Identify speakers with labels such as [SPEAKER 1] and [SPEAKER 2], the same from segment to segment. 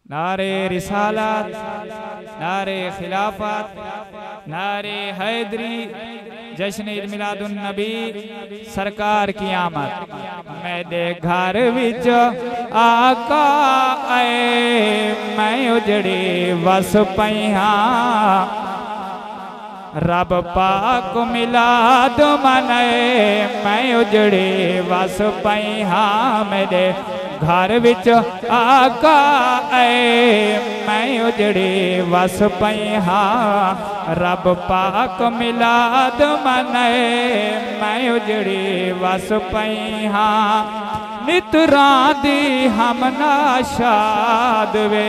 [SPEAKER 1] नारे रिसालत, नारे खिलाफत, नारे हैदरी, जश्न ईद मिलादुन नबी, सरकार की आमद। मेरे घर विच आका आए, मैं उजड़ी वस पईहा, रब पाक मिलाद मनाए, मैं उजड़ी वस पईहा। मेरे घर विच आका आए, मैं उजड़ी वस पईहा, रब पाक मिलाद मनाए, मैं उजड़ी वस पईहा। नितरां दी हम नाशाद वे,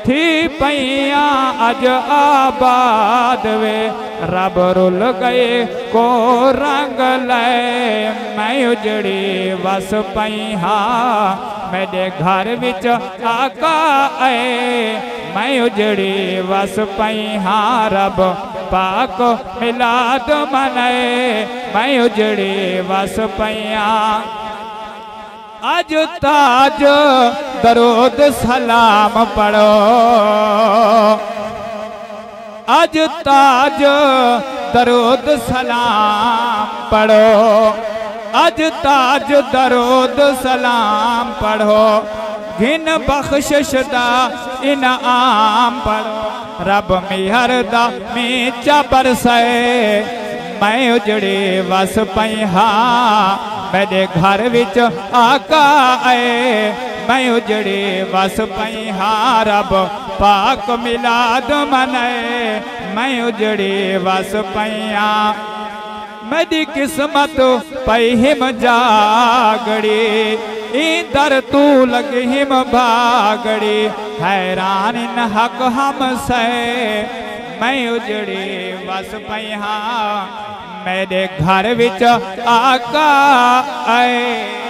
[SPEAKER 1] थी पईया अज आबाद वे, रब रुल गए को रंग ले, मैं उजड़ी वस पईहा। मेरे घर विच आका आए, मैं उजड़ी वस पईहा, रब पाक मिलाद मनाए, मैं उजड़ी वस पईहा। अज ताज दरूद सलाम पढ़ो, अज ताज दरूद सलाम पढ़ो, अज ताज दरूद सलाम पढ़ो, घिन बख्शिश दा इनाम पढ़ो, रब मिहर दा मीचा बरसाए, मैं उजड़ी वस पईहा। मेरे घर विच आका आए, मैं उजड़ी वस पईहा, रब पाक मिलाद मनाए, मैं उजड़ी वस पईहा। मेरी किस्मत पई हिम जागड़ी, इधर तू लग हिम भागड़ी, हैरान इन हक हम से, मैं उजड़ी वस पईहा। मेरे घर विच आका आए।